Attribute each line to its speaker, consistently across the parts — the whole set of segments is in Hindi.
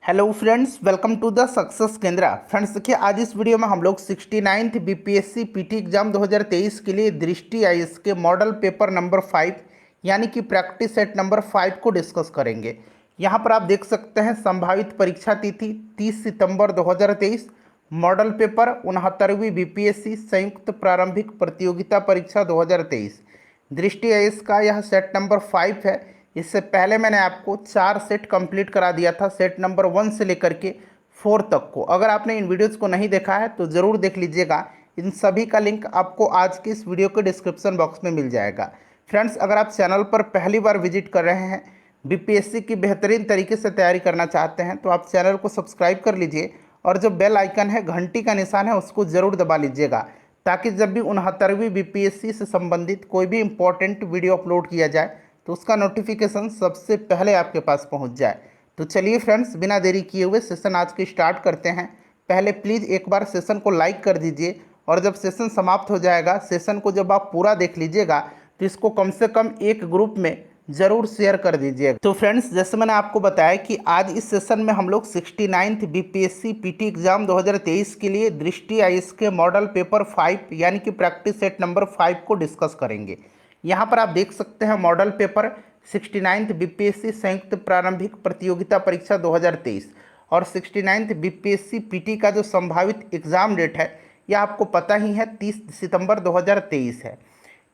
Speaker 1: Hello friends, welcome to the success Kendra. Friends देखिए, आज इस वीडियो में हम लोग 69th बीपीएससी पीटी एग्जाम 2023 के लिए दृष्टि आईएएस के मॉडल पेपर नंबर 5 यानी कि प्रैक्टिस सेट नंबर 5 को डिस्कस करेंगे। यहाँ पर आप देख सकते हैं संभावित परीक्षा तिथि 30 सितंबर 2023, मॉडल पेपर 69वीं बीपीएससी संयुक्त प्रारंभिक प्रतियोगिता परीक्षा 2023। दृष्टि आईएएस का यह सेट नंबर 5 है। इससे पहले मैंने आपको 4 सेट कंप्लीट करा दिया था, सेट नंबर 1 से लेकर के 4 तक को। अगर आपने इन वीडियोस को नहीं देखा है तो ज़रूर देख लीजिएगा। इन सभी का लिंक आपको आज की इस वीडियो के डिस्क्रिप्शन बॉक्स में मिल जाएगा। फ्रेंड्स, अगर आप चैनल पर पहली बार विजिट कर रहे हैं, बीपीएससी की बेहतरीन तरीके से तैयारी करना चाहते हैं, तो आप चैनल को सब्सक्राइब कर लीजिए और जो बेल आइकन है, घंटी का निशान है, उसको ज़रूर दबा लीजिएगा, ताकि जब भी 69वीं बीपीएससी से संबंधित कोई भी इंपॉर्टेंट वीडियो अपलोड किया जाए तो उसका नोटिफिकेशन सबसे पहले आपके पास पहुंच जाए। तो चलिए फ्रेंड्स, बिना देरी किए हुए सेशन आज की स्टार्ट करते हैं। पहले प्लीज़ एक बार सेशन को लाइक कर दीजिए और जब सेशन समाप्त हो जाएगा, सेशन को जब आप पूरा देख लीजिएगा तो इसको कम से कम एक ग्रुप में ज़रूर शेयर कर दीजिएगा। तो फ्रेंड्स, जैसे मैंने आपको बताया कि आज इस सेशन में हम लोग 69th बीपीएससी पीटी एग्जाम 2023 के लिए दृष्टि आईएएस के मॉडल पेपर 5 यानी कि प्रैक्टिस सेट नंबर 5 को डिस्कस करेंगे। यहाँ पर आप देख सकते हैं मॉडल पेपर 69th बीपीएससी संयुक्त प्रारंभिक प्रतियोगिता परीक्षा 2023 और 69th बीपीएससी पीटी का जो संभावित एग्ज़ाम डेट है यह आपको पता ही है, 30 सितंबर 2023 है।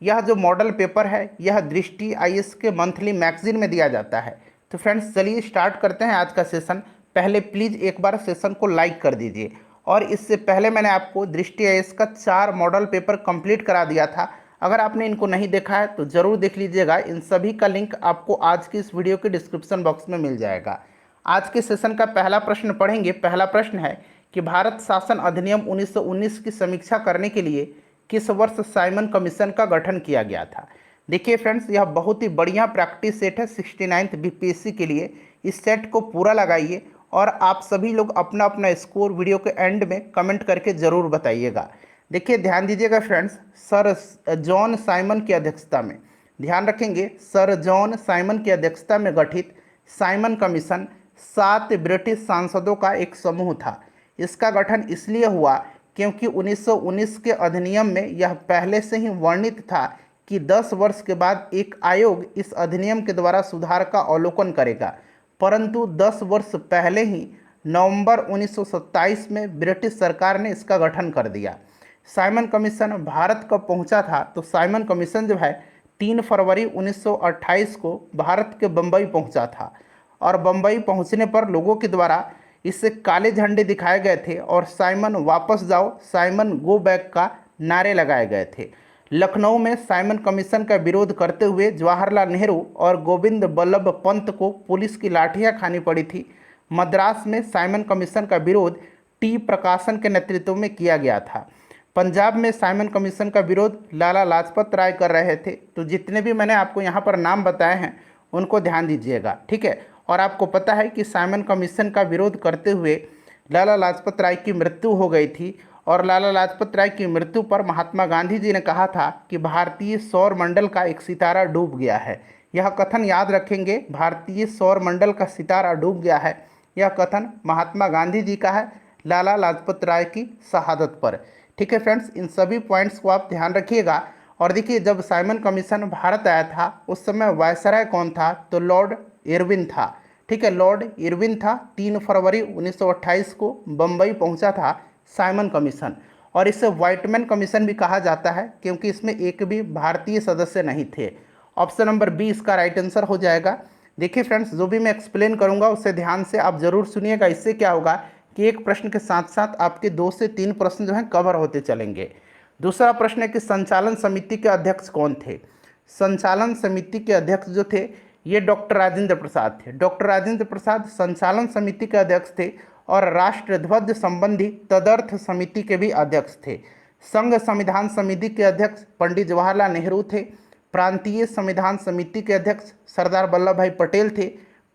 Speaker 1: यह जो मॉडल पेपर है यह दृष्टि आईएएस के मंथली मैगजीन में दिया जाता है। तो फ्रेंड्स, चलिए स्टार्ट करते हैं आज का सेशन। पहले प्लीज़ एक बार सेशन को लाइक कर दीजिए। और इससे पहले मैंने आपको दृष्टि आईएएस का 4 मॉडल पेपर कंप्लीट करा दिया था। अगर आपने इनको नहीं देखा है तो ज़रूर देख लीजिएगा। इन सभी का लिंक आपको आज की इस वीडियो के डिस्क्रिप्शन बॉक्स में मिल जाएगा। आज के सेशन का पहला प्रश्न पढ़ेंगे। पहला प्रश्न है कि भारत शासन अधिनियम 1919 की समीक्षा करने के लिए किस वर्ष साइमन कमीशन का गठन किया गया था। देखिए फ्रेंड्स, यह बहुत ही बढ़िया प्रैक्टिस सेट है 69th बीपीएससी के लिए। इस सेट को पूरा लगाइए और आप सभी लोग अपना अपना स्कोर वीडियो के एंड में कमेंट करके ज़रूर बताइएगा। देखिए, ध्यान दीजिएगा फ्रेंड्स, सर जॉन साइमन की अध्यक्षता में, ध्यान रखेंगे, सर जॉन साइमन की अध्यक्षता में गठित साइमन कमीशन 7 ब्रिटिश सांसदों का एक समूह था। इसका गठन इसलिए हुआ क्योंकि 1919 के अधिनियम में यह पहले से ही वर्णित था कि 10 वर्ष के बाद एक आयोग इस अधिनियम के द्वारा सुधार का अवलोकन करेगा, परंतु 10 वर्ष पहले ही नवंबर 1927 में ब्रिटिश सरकार ने इसका गठन कर दिया। साइमन कमीशन भारत कब पहुंचा था, तो साइमन कमीशन जो है 3 फरवरी 1928 को भारत के बम्बई पहुंचा था और बम्बई पहुंचने पर लोगों के द्वारा इससे काले झंडे दिखाए गए थे और साइमन वापस जाओ, साइमन गो बैक का नारे लगाए गए थे। लखनऊ में साइमन कमीशन का विरोध करते हुए जवाहरलाल नेहरू और गोविंद बल्लभ पंत को पुलिस की लाठियां खानी पड़ी थी। मद्रास में साइमन कमीशन का विरोध टी प्रकाशन के नेतृत्व में किया गया था। पंजाब में साइमन कमीशन का विरोध लाला लाजपत राय कर रहे थे। तो जितने भी मैंने आपको यहाँ पर नाम बताए हैं उनको ध्यान दीजिएगा, ठीक है। और आपको पता है कि साइमन कमीशन का विरोध करते हुए लाला लाजपत राय की मृत्यु हो गई थी और लाला लाजपत राय की मृत्यु पर महात्मा गांधी जी ने कहा था कि भारतीय सौर मंडल का एक सितारा डूब गया है। यह कथन याद रखेंगे, भारतीय सौर मंडल का सितारा डूब गया है। यह कथन महात्मा गांधी जी का है लाला लाजपत राय की शहादत पर। ठीक है फ्रेंड्स, इन सभी पॉइंट्स को आप ध्यान रखिएगा। और देखिए, जब साइमन कमीशन भारत आया था उस समय वायसराय कौन था, तो लॉर्ड इरविन था। ठीक है, लॉर्ड इरविन था। 3 फरवरी 1928 को बम्बई पहुंचा था साइमन कमीशन और इसे व्हाइटमैन कमीशन भी कहा जाता है क्योंकि इसमें एक भी भारतीय सदस्य नहीं थे। ऑप्शन नंबर बी इसका राइट आंसर हो जाएगा। देखिए फ्रेंड्स, जो भी मैं एक्सप्लेन करूंगा उसे ध्यान से आप ज़रूर सुनिएगा। इससे क्या होगा कि एक प्रश्न के साथ साथ आपके 2 से 3 प्रश्न जो हैं कवर होते चलेंगे। दूसरा प्रश्न है कि संचालन समिति के अध्यक्ष कौन थे। संचालन समिति के अध्यक्ष जो थे ये डॉक्टर राजेंद्र प्रसाद थे। डॉक्टर राजेंद्र प्रसाद संचालन समिति के अध्यक्ष थे और राष्ट्र ध्वज संबंधी तदर्थ समिति के भी अध्यक्ष थे। संघ संविधान समिति के अध्यक्ष पंडित जवाहरलाल नेहरू थे। प्रांतीय संविधान समिति के अध्यक्ष सरदार वल्लभ भाई पटेल थे।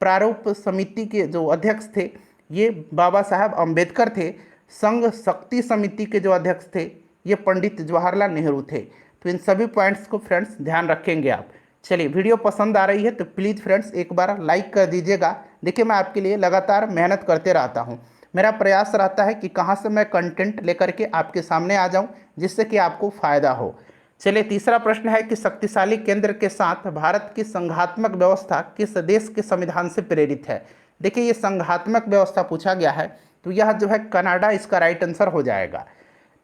Speaker 1: प्रारूप समिति के जो अध्यक्ष थे ये बाबा साहब अम्बेडकर थे। संघ शक्ति समिति के जो अध्यक्ष थे ये पंडित जवाहरलाल नेहरू थे। तो इन सभी पॉइंट्स को फ्रेंड्स ध्यान रखेंगे आप, चलिए, वीडियो पसंद आ रही है तो प्लीज़ फ्रेंड्स एक बार लाइक कर दीजिएगा। देखिए, मैं आपके लिए लगातार मेहनत करते रहता हूँ। मेरा प्रयास रहता है कि कहाँ से मैं कंटेंट लेकर के आपके सामने आ जाऊँ जिससे कि आपको फ़ायदा हो। चलिए, तीसरा प्रश्न है कि शक्तिशाली केंद्र के साथ भारत की संघात्मक व्यवस्था किस देश के संविधान से प्रेरित है। देखिए, ये संघात्मक व्यवस्था पूछा गया है तो यह जो है कनाडा इसका राइट आंसर हो जाएगा।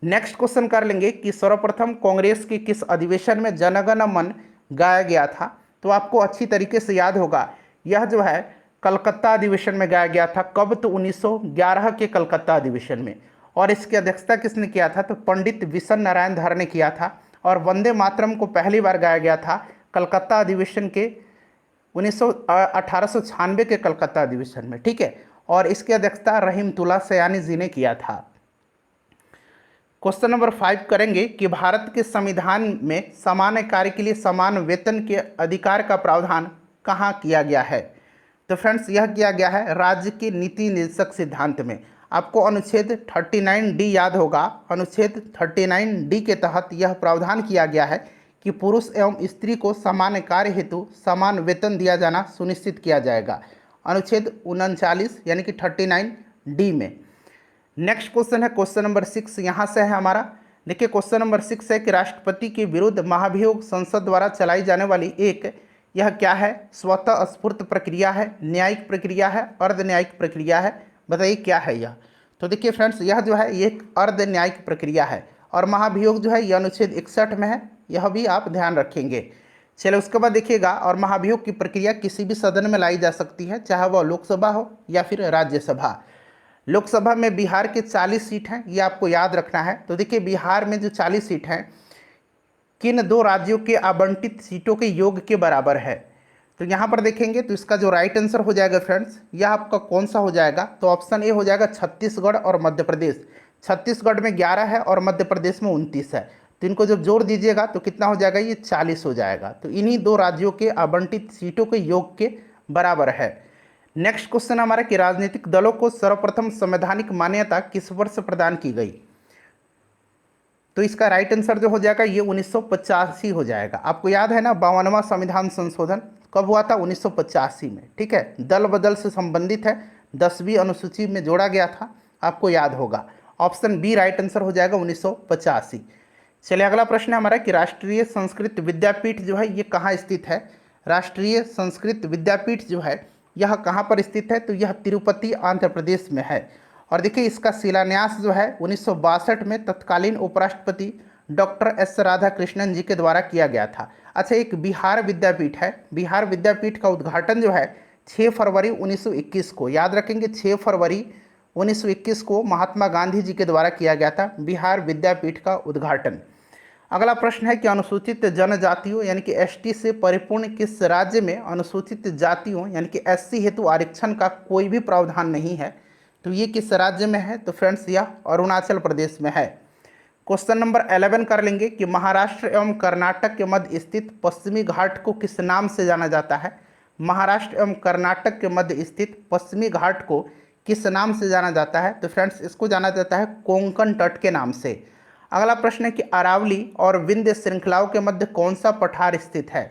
Speaker 1: नेक्स्ट क्वेश्चन कर लेंगे कि सर्वप्रथम कांग्रेस के किस अधिवेशन में जनगण मन गाया गया था। तो आपको अच्छी तरीके से याद होगा, यह जो है कलकत्ता अधिवेशन में गाया गया था। कब? तो 1911 के कलकत्ता अधिवेशन में। और इसकी अध्यक्षता किसने किया था? तो पंडित विशन नारायण धर ने किया था। और वंदे मातरम को पहली बार गाया गया था कलकत्ता अधिवेशन के 1896 के कलकत्ता अधिवेशन में, ठीक है। और इसकी अध्यक्षता रहीमतुल्लाह सयानी जी ने किया था। क्वेश्चन नंबर 5 करेंगे कि भारत के संविधान में समान कार्य के लिए समान वेतन के अधिकार का प्रावधान कहाँ किया गया है। तो फ्रेंड्स, यह किया गया है राज्य के नीति निर्देशक सिद्धांत में। आपको अनुच्छेद 39D याद होगा। अनुच्छेद 39D के तहत यह प्रावधान किया गया है कि पुरुष एवं स्त्री को समान कार्य हेतु समान वेतन दिया जाना सुनिश्चित किया जाएगा। अनुच्छेद 39 यानी कि 39D में। नेक्स्ट क्वेश्चन है क्वेश्चन नंबर 6, यहाँ से है हमारा। देखिए, क्वेश्चन नंबर 6 है कि राष्ट्रपति के विरुद्ध महाभियोग संसद द्वारा चलाई जाने वाली एक, यह क्या है? स्वतः स्फूर्त प्रक्रिया है, न्यायिक प्रक्रिया है, अर्ध न्यायिक प्रक्रिया है? बताइए क्या है यह। तो देखिए फ्रेंड्स, यह जो है एक अर्ध न्यायिक प्रक्रिया है। और महाभियोग जो है यह अनुच्छेद 61 में है, यह भी आप ध्यान रखेंगे। चलिए, उसके बाद देखिएगा, और महाभियोग की प्रक्रिया किसी भी सदन में लाई जा सकती है, चाहे वह लोकसभा हो या फिर राज्यसभा। लोकसभा में बिहार के 40 सीट हैं, ये आपको याद रखना है। तो देखिए, बिहार में जो 40 सीट हैं किन दो राज्यों के आवंटित सीटों के योग के बराबर है। तो यहाँ पर देखेंगे तो इसका जो राइट आंसर हो जाएगा फ्रेंड्स, यह आपका कौन सा हो जाएगा? तो ऑप्शन ए हो जाएगा छत्तीसगढ़ और मध्य प्रदेश। छत्तीसगढ़ में 11 है और मध्य प्रदेश में 29 है। तो इनको जब जोड़ दीजिएगा तो कितना हो जाएगा? ये 40 हो जाएगा। तो इन्हीं दो राज्यों के आवंटित सीटों के योग के बराबर है। नेक्स्ट क्वेश्चन हमारा कि राजनीतिक दलों को सर्वप्रथम संवैधानिक मान्यता किस वर्ष प्रदान की गई। तो इसका राइट आंसर जो हो जाएगा ये 1985 हो जाएगा। आपको याद है ना, 52वां संविधान संशोधन कब हुआ था? 1985 में, ठीक है। दल बदल से संबंधित है, 10वीं अनुसूची में जोड़ा गया था, आपको याद होगा। ऑप्शन बी राइट आंसर हो जाएगा 1985। चलिए, अगला प्रश्न है हमारा कि राष्ट्रीय संस्कृत विद्यापीठ जो है ये कहाँ स्थित है। राष्ट्रीय संस्कृत विद्यापीठ जो है यह कहाँ पर स्थित है? तो यह तिरुपति आंध्र प्रदेश में है। और देखिए, इसका शिलान्यास जो है 1962 में तत्कालीन उपराष्ट्रपति डॉक्टर एस राधाकृष्णन जी के द्वारा किया गया था। अच्छा, एक बिहार विद्यापीठ है। बिहार विद्यापीठ का उद्घाटन जो है 6 फरवरी 1921 को, याद रखेंगे 6 फरवरी 1921 को महात्मा गांधी जी के द्वारा किया गया था बिहार विद्यापीठ का उद्घाटन। अगला प्रश्न है कि अनुसूचित जनजातियों यानी कि एसटी से परिपूर्ण किस राज्य में अनुसूचित जातियों यानी कि एससी हेतु आरक्षण का कोई भी प्रावधान नहीं है। तो ये किस राज्य में है? तो फ्रेंड्स, यह अरुणाचल प्रदेश में है। क्वेश्चन नंबर 11 कर लेंगे कि महाराष्ट्र एवं कर्नाटक के मध्य स्थित पश्चिमी घाट को किस नाम से जाना जाता है। महाराष्ट्र एवं कर्नाटक के मध्य स्थित पश्चिमी घाट को किस नाम से जाना जाता है? तो फ्रेंड्स, इसको जाना जाता है कोंकण तट के नाम से। अगला प्रश्न है कि अरावली और विंध्य श्रृंखलाओं के मध्य कौन सा पठार स्थित है।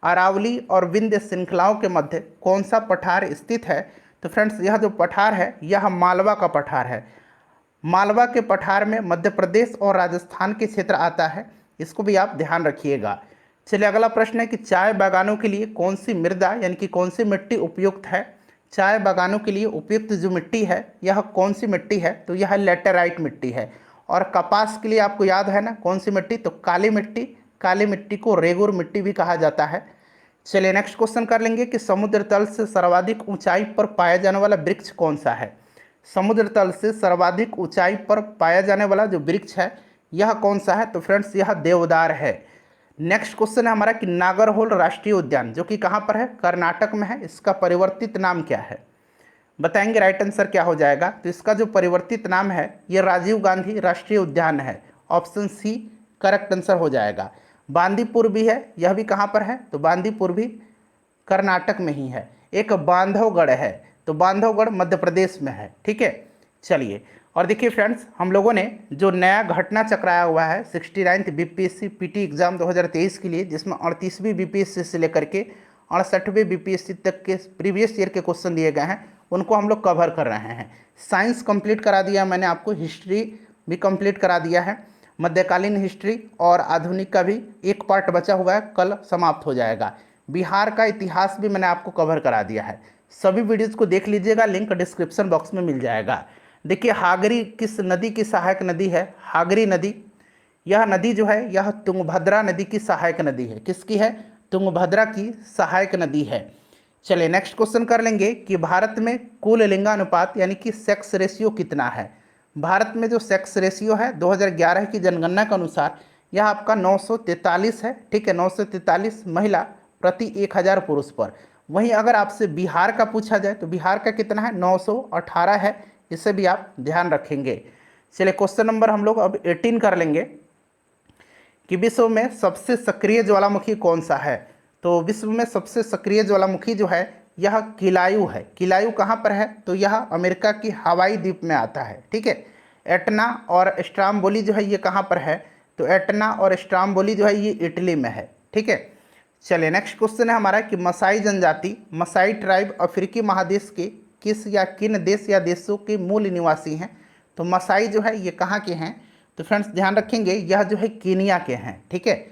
Speaker 1: अरावली और विंध्य श्रृंखलाओं के मध्य कौन सा पठार स्थित है? तो फ्रेंड्स, यह जो पठार है यह मालवा का पठार है। मालवा के पठार में मध्य प्रदेश और राजस्थान के क्षेत्र आता है, इसको भी आप ध्यान रखिएगा। चलिए, अगला प्रश्न है कि चाय बागानों के लिए कौन सी मृदा यानी कि कौन सी मिट्टी उपयुक्त है। चाय बागानों के लिए उपयुक्त जो मिट्टी है यह कौन सी मिट्टी है? तो यह लेटेराइट मिट्टी है। और कपास के लिए आपको याद है ना कौन सी मिट्टी? तो काली मिट्टी। काली मिट्टी को रेगुर मिट्टी भी कहा जाता है। चलिए, नेक्स्ट क्वेश्चन कर लेंगे कि समुद्र तल से सर्वाधिक ऊंचाई पर पाया जाने वाला वृक्ष कौन सा है। समुद्र तल से सर्वाधिक ऊंचाई पर पाया जाने वाला जो वृक्ष है यह कौन सा है? तो फ्रेंड्स, यह देवदार है। नेक्स्ट क्वेश्चन है हमारा कि नागरहोल राष्ट्रीय उद्यान जो कि कहाँ पर है? कर्नाटक में है, इसका परिवर्तित नाम क्या है? बताएंगे राइट आंसर क्या हो जाएगा। तो इसका जो परिवर्तित नाम है ये राजीव गांधी राष्ट्रीय उद्यान है। ऑप्शन सी करेक्ट आंसर हो जाएगा। बांदीपुर भी है, यह भी कहाँ पर है? तो बांदीपुर भी कर्नाटक में ही है। एक बांधवगढ़ है, तो बांधवगढ़ मध्य प्रदेश में है, ठीक है। चलिए, और देखिए फ्रेंड्स, हम लोगों ने जो नया घटना चक्राया हुआ है 69th बीपीएससी पीटी एग्जाम 2023 के लिए, जिसमें 38वीं बीपीएससी से लेकर के 68वें बीपीएससी तक के प्रीवियस ईयर के क्वेश्चन दिए गए हैं, उनको हम लोग कवर कर रहे हैं। साइंस कंप्लीट करा दिया मैंने आपको, हिस्ट्री भी कंप्लीट करा दिया है, मध्यकालीन हिस्ट्री और आधुनिक का भी एक पार्ट बचा हुआ है, कल समाप्त हो जाएगा। बिहार का इतिहास भी मैंने आपको कवर करा दिया है। सभी वीडियोज़ को देख लीजिएगा, लिंक डिस्क्रिप्शन बॉक्स में मिल जाएगा। देखिए, हागरी किस नदी की सहायक नदी है? हागरी नदी, यह नदी जो है यह तुंगभद्रा नदी की सहायक नदी है। किसकी है? तुंगभद्रा की सहायक नदी है। चलिए नेक्स्ट क्वेश्चन कर लेंगे कि भारत में कुल लिंगानुपात यानी कि सेक्स रेशियो कितना है? भारत में जो सेक्स रेशियो है 2011 की जनगणना के अनुसार यह आपका 943 है। ठीक है, 943 महिला प्रति 1000 पुरुष पर। वहीं अगर आपसे बिहार का पूछा जाए तो बिहार का कितना है? 918 है। इसे भी आप ध्यान रखेंगे। चलिए क्वेश्चन नंबर हम लोग अब 18 कर लेंगे कि विश्व में सबसे सक्रिय ज्वालामुखी कौन सा है? तो विश्व में सबसे सक्रिय ज्वालामुखी जो है यह किलायु है। किलायु कहाँ पर है? तो यह अमेरिका की हवाई द्वीप में आता है। ठीक है, एटना और स्ट्राम्बोली जो है ये कहाँ पर है? तो एटना और स्ट्राम्बोली जो है ये इटली में है। ठीक है, चलिए नेक्स्ट क्वेश्चन है हमारा कि मसाई जनजाति, मसाई ट्राइब अफ्रीकी महादेश के किस या किन देश या देशों के मूल निवासी हैं? तो मसाई जो है ये कहाँ के हैं? तो फ्रेंड्स ध्यान रखेंगे, यह जो है कीनिया के हैं। ठीक है,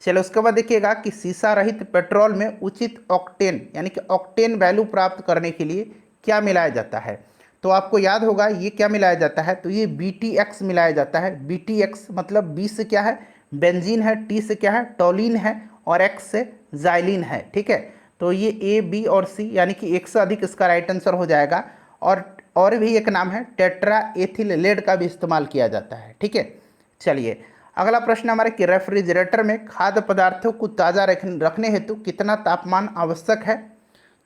Speaker 1: चलो उसके बाद देखिएगा कि सीसा रहित पेट्रोल में उचित ऑक्टेन यानी कि ऑक्टेन वैल्यू प्राप्त करने के लिए क्या मिलाया जाता है? तो आपको याद होगा ये क्या मिलाया जाता है? तो ये BTX मिलाया जाता है। BTX मतलब B से क्या है? बेंजीन है, T से क्या है? टोलिन है, और X से जाइलिन है। ठीक है, तो ये A, B और C यानी कि एक से अधिक इसका राइट आंसर हो जाएगा। और भी एक नाम है टेट्रा एथिल लेड का भी इस्तेमाल किया जाता है। ठीक है, चलिए अगला प्रश्न हमारा कि रेफ्रिजरेटर में खाद्य पदार्थों को ताज़ा रखने हेतु कितना तापमान आवश्यक है?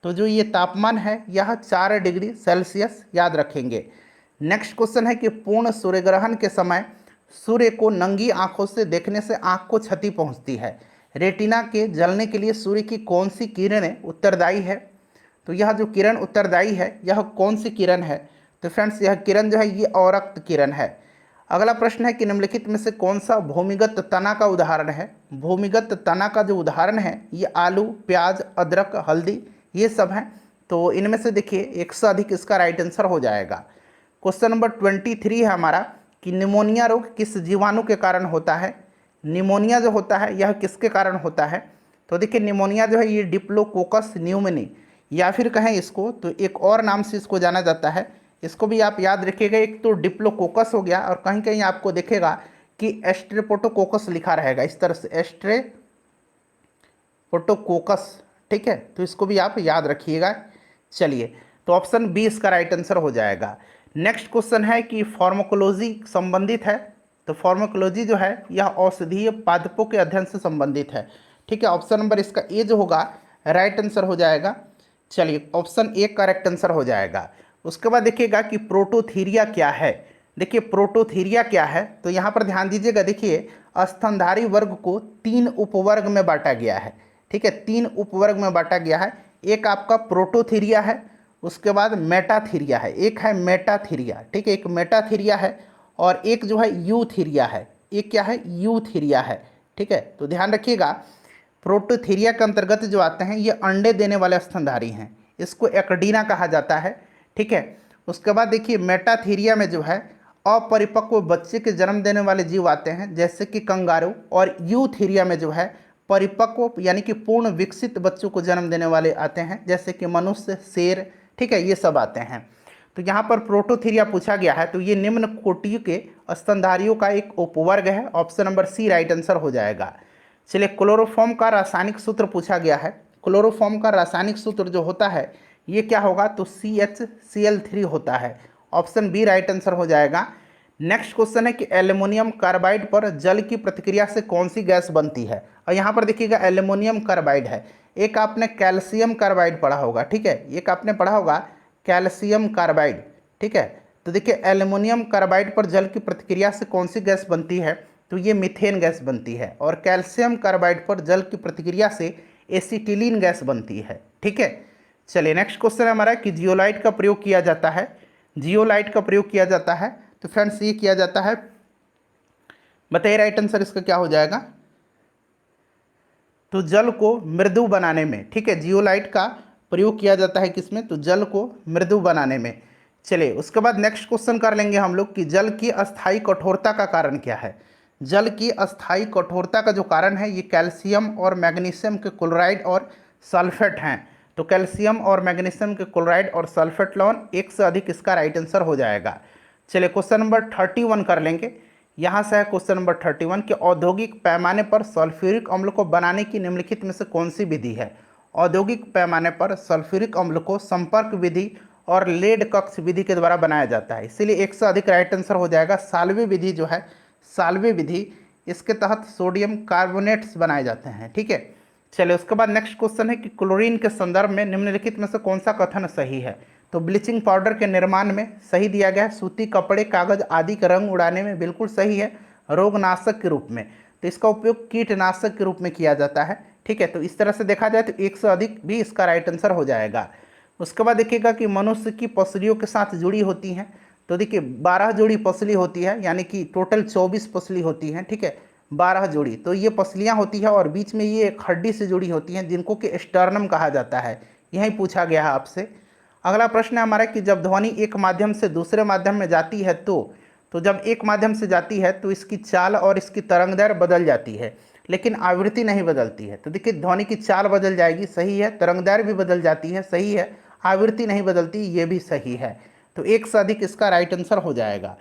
Speaker 1: तो जो ये तापमान है यह 4 डिग्री सेल्सियस, याद रखेंगे। नेक्स्ट क्वेश्चन है कि पूर्ण सूर्यग्रहण के समय सूर्य को नंगी आंखों से देखने से आंख को क्षति पहुंचती है। रेटिना के जलने के लिए सूर्य की कौन सी किरणें उत्तरदायी है? तो यह जो किरण उत्तरदायी है यह कौन सी किरण है? तो फ्रेंड्स यह किरण जो है ये औरक्त किरण है। अगला प्रश्न है कि निम्नलिखित में से कौन सा भूमिगत तना का उदाहरण है? भूमिगत तना का जो उदाहरण है ये आलू, प्याज, अदरक, हल्दी ये सब हैं। तो इनमें से देखिए एक से अधिक इसका राइट आंसर हो जाएगा। क्वेश्चन नंबर 23 है हमारा कि निमोनिया रोग किस जीवाणु के कारण होता है? निमोनिया जो होता है यह किसके कारण होता है? तो देखिए निमोनिया जो है ये डिप्लोकोकस न्यूमोनी या फिर कहें इसको तो एक और नाम से इसको जाना जाता है। इसको भी आप याद रखिएगा, एक तो डिप्लोकोकस हो गया और कहीं कहीं आपको दिखेगा कि एस्ट्रेप्टोकोकस लिखा रहेगा इस तरह से, एस्ट्रेप्टोकोकस। ठीक है, तो इसको भी आप याद रखिएगा। चलिए तो ऑप्शन बी इसका राइट आंसर हो जाएगा। नेक्स्ट क्वेश्चन है कि फार्माकोलॉजी संबंधित है। तो फार्माकोलॉजी जो है यह औषधीय पादपों के अध्ययन से संबंधित है। ठीक है, ऑप्शन नंबर इसका ए जो होगा राइट आंसर हो जाएगा। चलिए ऑप्शन ए करेक्ट आंसर हो जाएगा। उसके बाद देखिएगा कि प्रोटोथीरिया क्या है। देखिए प्रोटोथीरिया क्या है, तो यहाँ पर ध्यान दीजिएगा। देखिए स्तनधारी वर्ग को 3 उपवर्ग में बांटा गया है। ठीक है, 3 उपवर्ग में बांटा गया है। एक आपका प्रोटोथीरिया है, उसके बाद मेटाथीरिया है, एक है मेटाथीरिया। ठीक है, एक मेटाथीरिया है और एक जो है यूथीरिया है। एक क्या है? यूथीरिया है। ठीक है, तो ध्यान रखिएगा प्रोटोथीरिया के अंतर्गत जो आते हैं ये अंडे देने वाले स्तनधारी हैं, इसको एक्डीना कहा जाता है। ठीक है, उसके बाद देखिए मेटाथीरिया में जो है अपरिपक्व बच्चे के जन्म देने वाले जीव आते हैं जैसे कि कंगारू, और यूथीरिया में जो है परिपक्व यानी कि पूर्ण विकसित बच्चों को जन्म देने वाले आते हैं जैसे कि मनुष्य, शेर। ठीक है, ये सब आते हैं। तो यहाँ पर प्रोटोथीरिया पूछा गया है, तो ये निम्न कोटि के स्तनधारियों का एक उपवर्ग है। Option number C right answer हो जाएगा। चलिए क्लोरोफॉर्म का रासायनिक सूत्र पूछा गया है। क्लोरोफॉर्म का रासायनिक सूत्र जो होता है ये क्या होगा? तो CHCl3 होता है। ऑप्शन बी राइट आंसर हो जाएगा। नेक्स्ट क्वेश्चन है कि एल्युमिनियम कार्बाइड पर जल की प्रतिक्रिया से कौन सी गैस बनती है? और यहाँ पर देखिएगा एल्युमिनियम कार्बाइड है, एक आपने कैल्शियम कार्बाइड पढ़ा होगा। ठीक है, एक आपने पढ़ा होगा कैल्शियम कार्बाइड। ठीक है, तो देखिए एल्युमिनियम कार्बाइड पर जल की प्रतिक्रिया से कौन सी गैस बनती है? तो ये मीथेन गैस बनती है। और कैल्शियम कार्बाइड पर जल की प्रतिक्रिया से एसिटिलीन गैस बनती है। ठीक है, चलिए नेक्स्ट क्वेश्चन है हमारा कि जियोलाइट का प्रयोग किया जाता है। जियोलाइट का प्रयोग किया जाता है। तो फ्रेंड्स ये किया जाता है, बताइए राइट आंसर इसका क्या हो जाएगा। तो जल को मृदु बनाने में, ठीक है, जियोलाइट का प्रयोग किया जाता है किसमें, तो जल को मृदु बनाने में। चलिए उसके बाद नेक्स्ट क्वेश्चन कर लेंगे हम लोग कि जल की अस्थायी कठोरता का कारण क्या है। जल की अस्थायी कठोरता का जो कारण है ये कैल्शियम और मैग्नीशियम के क्लोराइड और सल्फेट हैं। तो कैल्शियम और मैग्नीशियम के क्लोराइड और सल्फेट लवण, एक से अधिक इसका राइट आंसर हो जाएगा। चलिए क्वेश्चन नंबर 31 कर लेंगे। यहाँ से है क्वेश्चन नंबर 31 कि औद्योगिक पैमाने पर सल्फ्यूरिक अम्ल को बनाने की निम्नलिखित में से कौन सी विधि है। औद्योगिक पैमाने पर सल्फ्यूरिक अम्ल को संपर्क विधि और लेड कक्ष विधि के द्वारा बनाया जाता है, इसीलिए एक से अधिक राइट आंसर हो जाएगा। साल्वे विधि जो है, साल्वे विधि, इसके तहत सोडियम कार्बोनेट्स बनाए जाते हैं, ठीक है। चलिए उसके बाद नेक्स्ट क्वेश्चन है कि क्लोरीन के संदर्भ में निम्नलिखित में से कौन सा कथन सही है। तो ब्लीचिंग पाउडर के निर्माण में सही दिया गया है, सूती कपड़े कागज आदि का रंग उड़ाने में बिल्कुल सही है, रोगनाशक के रूप में, तो इसका उपयोग कीटनाशक के रूप में किया जाता है, ठीक है। तो इस तरह से देखा जाए तो एक से अधिक भी इसका राइट आंसर हो जाएगा। उसके बाद देखिएगा कि मनुष्य की पसलियों के साथ जुड़ी होती हैं। तो देखिए 12 जोड़ी पसली होती है, यानी कि टोटल 24 पसली होती हैं, ठीक है, 12 जोड़ी। तो ये पसलियाँ होती है और बीच में ये एक हड्डी से जुड़ी होती हैं जिनको कि स्टर्नम कहा जाता है। यही पूछा गया है आपसे। अगला प्रश्न है हमारा कि जब ध्वनि एक माध्यम से दूसरे माध्यम में जाती है तो जब एक माध्यम से जाती है तो इसकी चाल और इसकी तरंगदैर्घ्य बदल जाती है, लेकिन आवृत्ति नहीं बदलती है। तो देखिए ध्वनि की चाल बदल जाएगी, सही है, तरंगदैर्घ्य भी बदल जाती है, सही है, आवृत्ति नहीं बदलती, ये भी सही है। तो एक से अधिक इसका राइट आंसर हो जाएगा।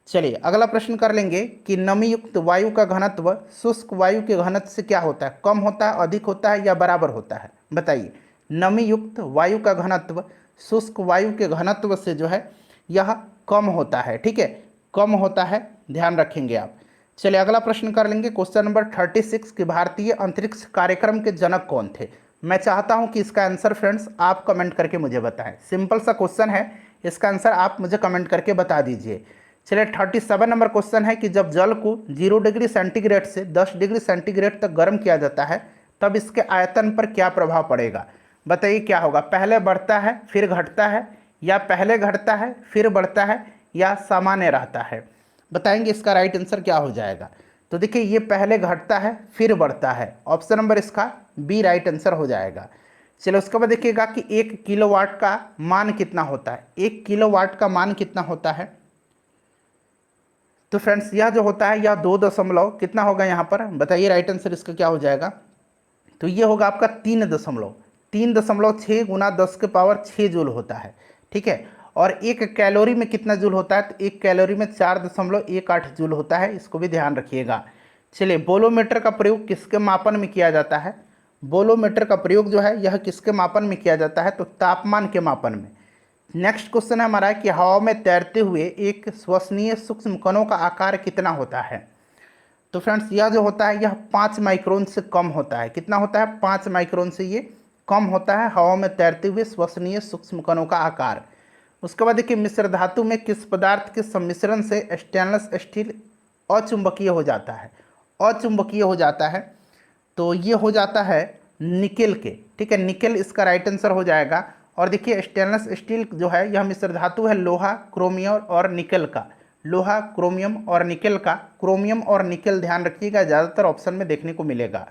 Speaker 1: चलिए अगला प्रश्न कर लेंगे कि नमी युक्त वायु का घनत्व शुष्क वायु के घनत्व से क्या होता है, कम होता है, अधिक होता है या बराबर होता है, बताइए। नमी युक्त वायु का घनत्व शुष्क वायु के घनत्व से जो है यह कम होता है, ठीक है, कम होता है, ध्यान रखेंगे आप। चलिए अगला प्रश्न कर लेंगे क्वेश्चन नंबर 36 कि भारतीय अंतरिक्ष कार्यक्रम के जनक कौन थे। मैं चाहता हूं कि इसका आंसर फ्रेंड्स आप कमेंट करके मुझे बताएं। सिंपल सा क्वेश्चन है, इसका आंसर आप मुझे कमेंट करके बता दीजिए। चलिए 37 नंबर क्वेश्चन है कि जब जल को 0 डिग्री सेंटीग्रेड से 10 डिग्री सेंटीग्रेड तक गर्म किया जाता है तब इसके आयतन पर क्या प्रभाव पड़ेगा, बताइए क्या होगा। पहले बढ़ता है फिर घटता है, या पहले घटता है फिर बढ़ता है, या सामान्य रहता है, बताएंगे इसका राइट आंसर क्या हो जाएगा। तो देखिए ये पहले घटता है फिर बढ़ता है, ऑप्शन नंबर इसका बी राइट आंसर हो जाएगा। चलो उसके बाद देखिएगा कि 1 किलोवाट का मान कितना होता है, 1 किलोवाट का मान कितना होता है। तो फ्रेंड्स यह जो होता है यह 2 दशमलव कितना होगा यहाँ पर, बताइए राइट आंसर इसका क्या हो जाएगा। तो ये होगा आपका 3.6 गुना 10 के पावर 6 जूल होता है, ठीक है। और 1 कैलोरी में कितना जूल होता है, तो 1 कैलोरी में 4.18 जूल होता है, इसको भी ध्यान रखिएगा। चलिए बोलोमीटर का प्रयोग किसके मापन में किया जाता है। बोलोमीटर का प्रयोग जो है यह किसके मापन में किया जाता है, तो तापमान के मापन में। नेक्स्ट क्वेश्चन है हमारा कि हवा में तैरते हुए एक श्वसनीय सूक्ष्म कणों का आकार कितना होता है। तो फ्रेंड्स यह जो होता है यह 5 माइक्रोन से कम होता है, कितना होता है, 5 माइक्रोन से ये कम होता है हवा में तैरते हुए श्वसनीय सूक्ष्म कणों का आकार। उसके बाद देखिए मिश्र धातु में किस पदार्थ के सम्मिश्रण से स्टेनलेस स्टील अचुंबकीय हो जाता है, अचुंबकीय हो जाता है। तो ये हो जाता है निकेल के, ठीक है, निकेल इसका राइट आंसर हो जाएगा। और देखिए स्टेनलेस स्टील जो है यह मिश्र धातु है लोहा, क्रोमियम और निकेल का, लोहा, क्रोमियम और निकेल का। क्रोमियम और निकेल ध्यान रखिएगा, ज़्यादातर ऑप्शन में देखने को मिलेगा।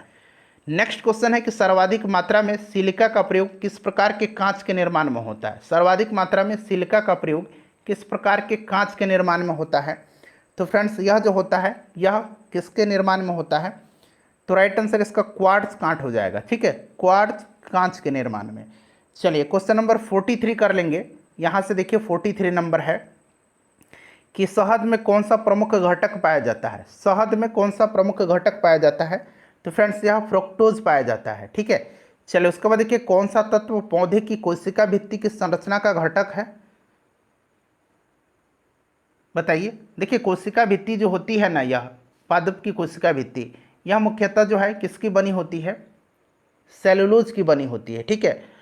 Speaker 1: नेक्स्ट क्वेश्चन है कि सर्वाधिक मात्रा में सिलिका का प्रयोग किस प्रकार के कांच के निर्माण में होता है। सर्वाधिक मात्रा में सिलिका का प्रयोग किस प्रकार के कांच के निर्माण में होता है। तो फ्रेंड्स यह जो होता है यह किसके निर्माण में होता है, तो राइट आंसर इसका क्वार्ट्ज कांच हो जाएगा, ठीक है, क्वार्ट्ज कांच के निर्माण में। चलिए क्वेश्चन नंबर 43 कर लेंगे। यहाँ से देखिए 43 नंबर है कि शहद में कौन सा प्रमुख घटक पाया जाता है। शहद में कौन सा प्रमुख घटक पाया जाता है, तो फ्रेंड्स यहाँ फ्रुक्टोज पाया जाता है, ठीक है। चलिए उसके बाद देखिए कौन सा तत्व पौधे की कोशिका भित्ति की संरचना का घटक है, बताइए। देखिए कोशिका भित्ति जो होती है ना, यह पादप की कोशिका भित्ति, यह मुख्यतः जो है किसकी बनी होती है, सेलुलोज की बनी होती है, ठीक है।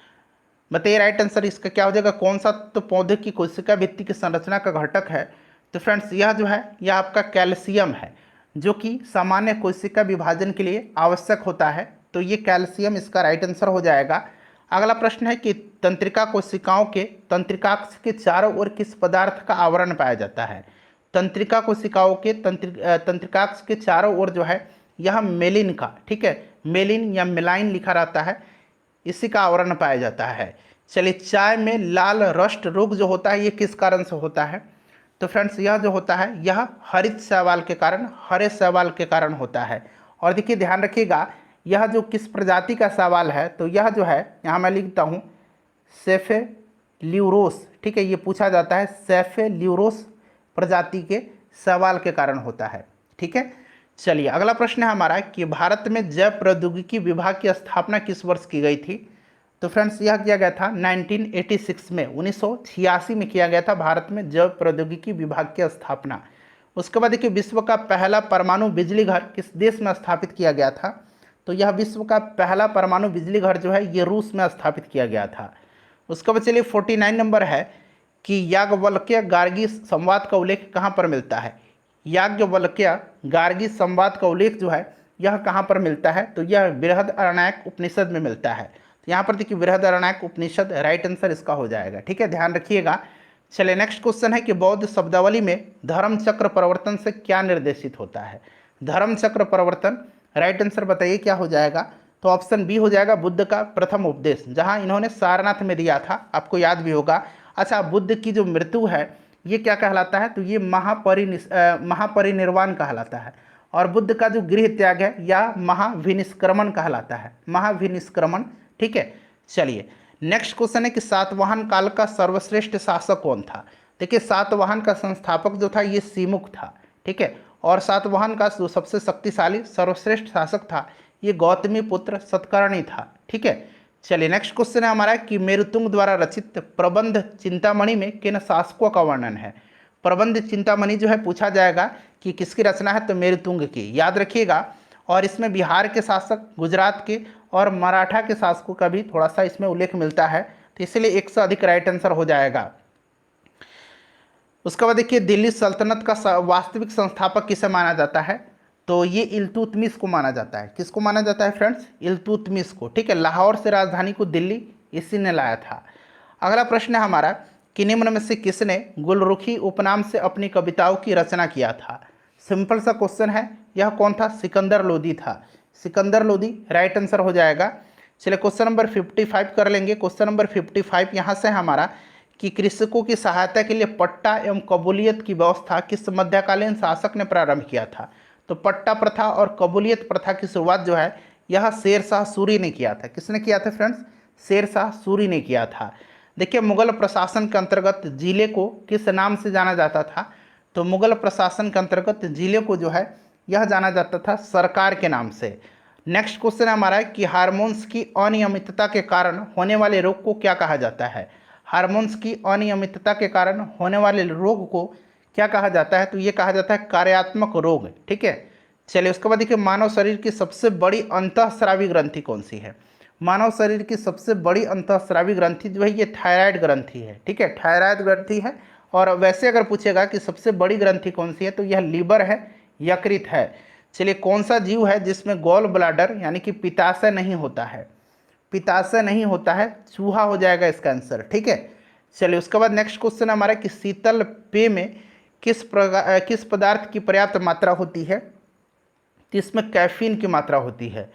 Speaker 1: बताइए राइट आंसर इसका क्या हो जाएगा, कौन सा तो पौधे की कोशिका भित्ति की संरचना का घटक है। तो फ्रेंड्स यह जो है यह आपका कैल्शियम है, जो कि सामान्य कोशिका विभाजन के लिए आवश्यक होता है। तो ये कैल्शियम इसका राइट आंसर हो जाएगा। अगला प्रश्न है कि तंत्रिका कोशिकाओं के तंत्रिकाक्ष के चारों ओर किस पदार्थ का आवरण पाया जाता है। तंत्रिका कोशिकाओं के तंत्रिकाक्ष के चारों ओर जो है यह मेलिन का, ठीक है, मेलिन या मेलाइन लिखा रहता है, इसी का आवरण पाया जाता है। चलिए, चाय में लाल रस्ट रोग जो होता है ये किस कारण से होता है। तो फ्रेंड्स यह जो होता है यह हरित शैवाल के कारण, हरे शैवाल के कारण होता है। और देखिए ध्यान रखिएगा, यह जो किस प्रजाति का शैवाल है, तो यह जो है यहाँ मैं लिखता हूँ सेफेल्यूरोस, ठीक है, ये पूछा जाता है, सेफेल्यूरोस प्रजाति के शैवाल के कारण होता है। ठीक है, चलिए अगला प्रश्न है हमारा कि भारत में जैव प्रौद्योगिकी विभाग की स्थापना किस वर्ष की गई थी। तो फ्रेंड्स यह किया गया था 1986 में, 1986 में किया गया था भारत में जैव प्रौद्योगिकी विभाग की स्थापना। उसके बाद देखिए, विश्व का पहला परमाणु बिजली घर किस देश में स्थापित किया गया था। तो यह विश्व का पहला परमाणु बिजली घर जो है ये रूस में स्थापित किया गया था। उसके बाद चलिए 49 नंबर है कि याज्ञवल्क्य गार्गी संवाद का उल्लेख कहाँ पर मिलता है। याज्ञवल्क्य गार्गी संवाद का उल्लेख जो है यह कहाँ पर मिलता है। तो यह बृहदारण्यक उपनिषद में मिलता है। तो यहाँ पर देखिए बृहदारण्यक उपनिषद राइट आंसर इसका हो जाएगा। ठीक है, ध्यान रखिएगा। चलिए नेक्स्ट क्वेश्चन है कि बौद्ध शब्दावली में धर्म चक्र परिवर्तन से क्या निर्देशित होता है। धर्म चक्र परिवर्तन राइट आंसर बताइए क्या हो जाएगा। तो ऑप्शन बी हो जाएगा बुद्ध का प्रथम उपदेश, जहाँ इन्होंने सारनाथ में दिया था, आपको याद भी होगा। अच्छा, बुद्ध की जो मृत्यु है ये क्या कहलाता है। तो ये महापरिनिर्वाण कहलाता है। और बुद्ध का जो गृह त्याग है यह महाविनिष्क्रमण कहलाता है, महाविनिष्क्रमण। ठीक है, चलिए नेक्स्ट क्वेश्चन है कि सातवाहन काल का सर्वश्रेष्ठ शासक कौन था। देखिए, सातवाहन का संस्थापक जो था ये सीमुक था। ठीक है, और सातवाहन का जो सबसे शक्तिशाली सर्वश्रेष्ठ शासक था ये गौतमी पुत्र सतकर्णी था। ठीक है, चलिए नेक्स्ट क्वेश्चन है हमारा कि मेरुतुंग द्वारा रचित प्रबंध चिंतामणि में किन शासकों का वर्णन है। प्रबंध चिंतामणि जो है पूछा जाएगा कि किसकी रचना है। तो मेरुतुंग की, याद रखिएगा। और इसमें बिहार के शासक, गुजरात के और मराठा के शासकों का भी थोड़ा सा इसमें उल्लेख मिलता है, तो इसलिए 1 से अधिक राइट आंसर हो जाएगा। उसके बाद देखिए, दिल्ली सल्तनत का वास्तविक संस्थापक किसे माना जाता है। तो ये इल्तुतमिश को माना जाता है। किसको माना जाता है फ्रेंड्स, इल्तुतमिश को। ठीक है, लाहौर से राजधानी को दिल्ली इसी ने लाया था। अगला प्रश्न है हमारा कि निम्न में से किसने गुलरुखी उपनाम से अपनी कविताओं की रचना किया था। सिंपल सा क्वेश्चन है, यह कौन था, सिकंदर लोदी था। सिकंदर लोदी राइट आंसर हो जाएगा। चलिए क्वेश्चन नंबर 55 कर लेंगे। क्वेश्चन नंबर 55 यहाँ से हमारा कि कृषकों की सहायता के लिए पट्टा एवं कबूलियत की व्यवस्था किस मध्यकालीन शासक ने प्रारंभ किया था। तो पट्टा प्रथा और कबूलियत प्रथा की शुरुआत जो है यह शेर शाह सूरी ने किया था। किसने किया था फ्रेंड्स, शेर शाह सूरी ने किया था। देखिए, मुगल प्रशासन के अंतर्गत जिले को किस नाम से जाना जाता था। तो मुगल प्रशासन के अंतर्गत जिले को जो है यह जाना जाता था सरकार के नाम से। नेक्स्ट क्वेश्चन हमारा है कि हार्मोन्स की अनियमितता के कारण होने वाले रोग को क्या कहा जाता है। हार्मोन्स की अनियमितता के कारण होने वाले रोग को क्या कहा जाता है। तो ये कहा जाता है कार्यात्मक रोग। ठीक है, चलिए उसके बाद देखिए, मानव शरीर की सबसे बड़ी अंतःस्रावी ग्रंथि कौन सी है। मानव शरीर की सबसे बड़ी अंतःस्रावी ग्रंथि जो है ये थायराइड ग्रंथि है। ठीक है, थायराइड ग्रंथि है। और वैसे अगर पूछेगा कि सबसे बड़ी ग्रंथि कौन सी है तो यह लीवर है, यकृत है। चलिए, कौन सा जीव है जिसमें गॉल ब्लाडर यानी कि पित्ताशय नहीं होता है। पित्ताशय नहीं होता है, चूहा हो जाएगा इसका आंसर। ठीक है, चलिए उसके बाद नेक्स्ट क्वेश्चन हमारा कि शीतल पेय में किस पदार्थ की पर्याप्त मात्रा होती है। तो इसमें कैफीन की मात्रा होती है।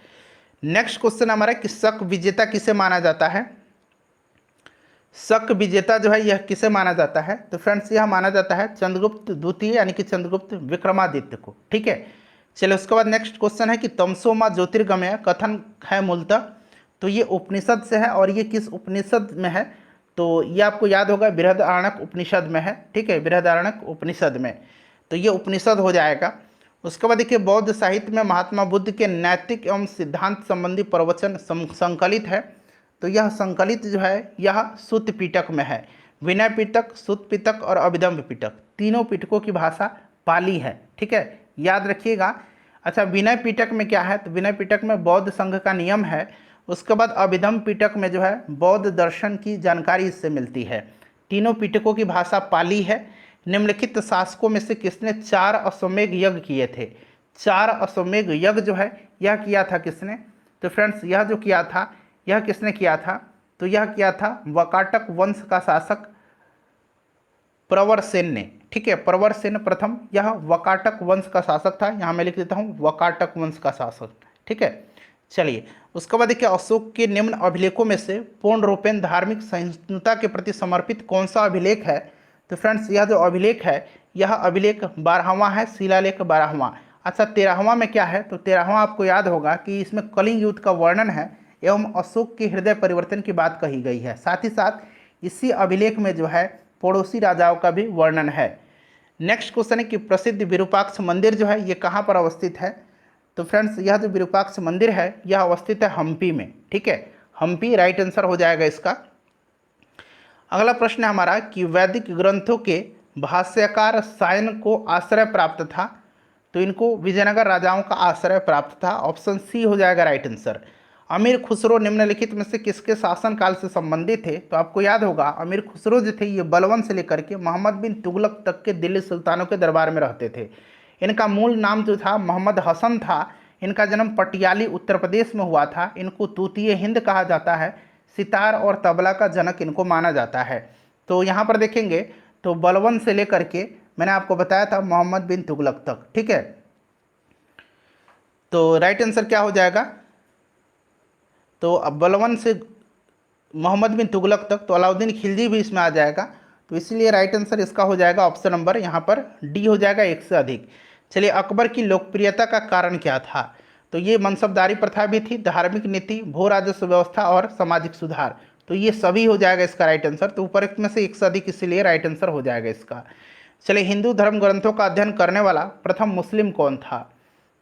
Speaker 1: नेक्स्ट क्वेश्चन हमारा कि शक विजेता किसे माना जाता है। शक विजेता जो है यह किसे माना जाता है। तो फ्रेंड्स यह माना जाता है चंद्रगुप्त द्वितीय यानी कि चंद्रगुप्त विक्रमादित्य को। ठीक है, चलिए उसके बाद नेक्स्ट क्वेश्चन है कि तमसो मां ज्योतिर्गमय कथन है मूलतः। तो ये उपनिषद से है और ये किस उपनिषद में है। तो ये आपको याद होगा बृहदारण्यक उपनिषद में है। ठीक है, बृहदारण्यक उपनिषद में, तो ये उपनिषद हो जाएगा। उसके बाद देखिए, बौद्ध साहित्य में महात्मा बुद्ध के नैतिक एवं सिद्धांत संबंधी प्रवचन संकलित है। तो यह संकलित जो है यह सुत्त पिटक में है। विनय पिटक, सुत्त पिटक और अभिधम्म पिटक, तीनों पिटकों की भाषा पाली है। ठीक है, याद रखिएगा। अच्छा, विनय पिटक में क्या है। तो विनय पिटक में बौद्ध संघ का नियम है। उसके बाद अभिधम्म पिटक में जो है बौद्ध दर्शन की जानकारी इससे मिलती है। तीनों पिटकों की भाषा पाली है। निम्नलिखित शासकों में से किसने 4 अश्वमेध यज्ञ किए थे। 4 अश्वमेध यज्ञ जो है यह किया था किसने। तो फ्रेंड्स यह जो किया था यह किसने किया था। तो यह क्या था, वकाटक वंश का शासक प्रवरसेन ने, ठीक है, प्रवरसेन प्रथम, यह वकाटक वंश का शासक था। यहाँ मैं लिख देता हूँ वकाटक वंश का शासक, ठीक है। चलिए, उसके बाद देखिए, अशोक के निम्न अभिलेखों में से पूर्ण रूपेण धार्मिक सहिष्णुता के प्रति समर्पित कौन सा अभिलेख है? तो फ्रेंड्स, यह जो अभिलेख है, यह अभिलेख 12वां है, शिलालेख 12वां। अच्छा, 13वां में क्या है? तो 13वां आपको याद होगा कि इसमें कलिंग युद्ध का वर्णन है एवं अशोक के हृदय परिवर्तन की बात कही गई है। साथ ही साथ इसी अभिलेख में जो है पड़ोसी राजाओं का भी वर्णन है। नेक्स्ट क्वेश्चन है कि प्रसिद्ध विरूपाक्ष मंदिर जो है ये कहाँ पर अवस्थित है? तो फ्रेंड्स, यह जो विरूपाक्ष मंदिर है यह अवस्थित है हम्पी में, ठीक है। हम्पी राइट आंसर हो जाएगा इसका। अगला प्रश्न है हमारा कि वैदिक ग्रंथों के भाष्यकार सायन को आश्रय प्राप्त था? तो इनको विजयनगर राजाओं का आश्रय प्राप्त था। ऑप्शन सी हो जाएगा राइट आंसर। अमीर खुसरो निम्नलिखित में से किसके शासनकाल से संबंधित थे? तो आपको याद होगा, अमीर खुसरो जो थे ये बलवन से लेकर के मोहम्मद बिन तुगलक तक के दिल्ली सुल्तानों के दरबार में रहते थे। इनका मूल नाम जो था मोहम्मद हसन था। इनका जन्म पटियाली उत्तर प्रदेश में हुआ था। इनको तूतीय हिंद कहा जाता है। सितार और तबला का जनक इनको माना जाता है। तो यहाँ पर देखेंगे तो बलवन से लेकर के मैंने आपको बताया था मोहम्मद बिन तुगलक तक, ठीक है। तो राइट आंसर क्या हो जाएगा? तो अब बलवन से मोहम्मद बिन तुगलक तक, तो अलाउद्दीन खिलजी भी इसमें आ जाएगा। तो इसलिए राइट आंसर इसका हो जाएगा ऑप्शन नंबर यहाँ पर डी हो जाएगा, एक से अधिक। चलिए, अकबर की लोकप्रियता का कारण क्या था? तो ये मनसबदारी प्रथा भी थी, धार्मिक नीति, भू राजस्व व्यवस्था और सामाजिक सुधार। तो ये सभी हो जाएगा इसका राइट आंसर। तो ऊपर में से एक से अधिक, इसलिए राइट आंसर हो जाएगा इसका। चलिए, हिंदू धर्म ग्रंथों का अध्ययन करने वाला प्रथम मुस्लिम कौन था?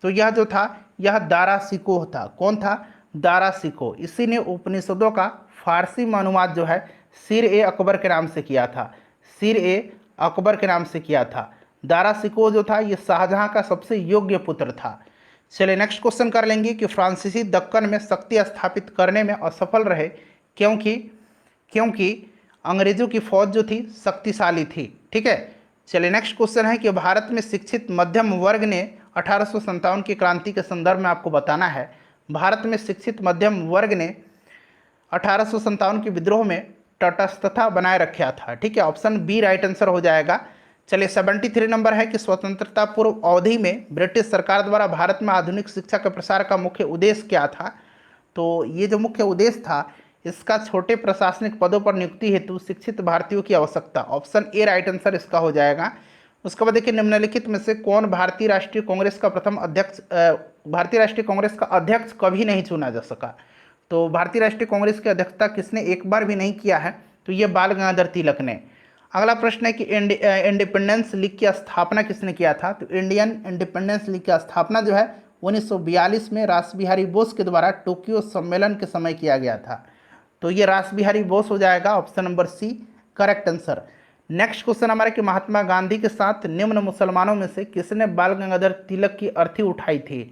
Speaker 1: तो यह जो था यह दारा सिकोह था। कौन था? दारा सिकोह। इसी ने उपनिषदों का फारसी में अनुवाद जो है सिर ए अकबर के नाम से किया था। सिर ए अकबर के नाम से किया था। दारा सिकोह जो था ये शाहजहां का सबसे योग्य पुत्र था। चलिए, नेक्स्ट क्वेश्चन कर लेंगे कि फ्रांसीसी दक्कन में शक्ति स्थापित करने में असफल रहे क्योंकि अंग्रेजों की फौज जो थी शक्तिशाली थी, ठीक है। चलिए, नेक्स्ट क्वेश्चन है कि भारत में शिक्षित मध्यम वर्ग ने 1857 की क्रांति के संदर्भ में आपको बताना है। भारत में शिक्षित मध्यम वर्ग ने 1857 के विद्रोह में तटस्थता बनाए रखा था, ठीक है। ऑप्शन बी राइट आंसर हो जाएगा। चलिए, 73 नंबर है कि स्वतंत्रता पूर्व अवधि में ब्रिटिश सरकार द्वारा भारत में आधुनिक शिक्षा के प्रसार का मुख्य उद्देश्य क्या था? तो ये जो मुख्य उद्देश्य था इसका छोटे प्रशासनिक पदों पर नियुक्ति हेतु शिक्षित भारतीयों की आवश्यकता। ऑप्शन ए राइट आंसर इसका हो जाएगा। उसके बाद देखिए, निम्नलिखित में से कौन भारतीय राष्ट्रीय कांग्रेस का प्रथम अध्यक्ष भारतीय राष्ट्रीय कांग्रेस का अध्यक्ष कभी नहीं चुना जा सका? तो भारतीय राष्ट्रीय कांग्रेस की अध्यक्षता किसने एक बार भी नहीं किया है? तो ये बाल गंगाधर तिलक ने। अगला प्रश्न है कि इंडिपेंडेंस लीग की स्थापना किसने किया था? तो इंडियन इंडिपेंडेंस लीग की स्थापना जो है 1942 में रास बिहारी बोस के द्वारा टोक्यो सम्मेलन के समय किया गया था। तो ये रास बिहारी बोस हो जाएगा, option number C correct answer. Next question हमारा कि महात्मा गांधी के साथ निम्न मुसलमानों में से किसने बाल गंगाधर तिलक की अर्थी उठाई थी?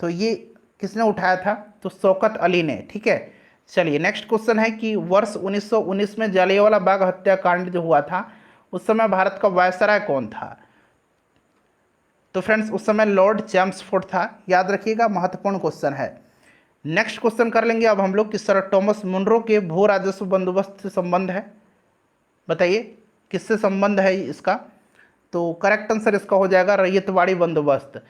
Speaker 1: तो ये किसने उठाया था? तो शौकत अली ने, ठीक है। चलिए, नेक्स्ट क्वेश्चन है कि वर्ष 1919 में जलियांवाला बाग हत्याकांड जो हुआ था उस समय भारत का वायसराय कौन था? तो फ्रेंड्स, उस समय लॉर्ड चैम्सफोर्ड था। याद रखिएगा, महत्वपूर्ण क्वेश्चन है। नेक्स्ट क्वेश्चन कर लेंगे अब हम लोग कि सर थॉमस मुनरो के भू राजस्व बंदोबस्त से संबंध है। बताइए किससे संबंध है इसका? तो करेक्ट आंसर इसका हो जाएगा रैयतवाड़ी बंदोबस्त।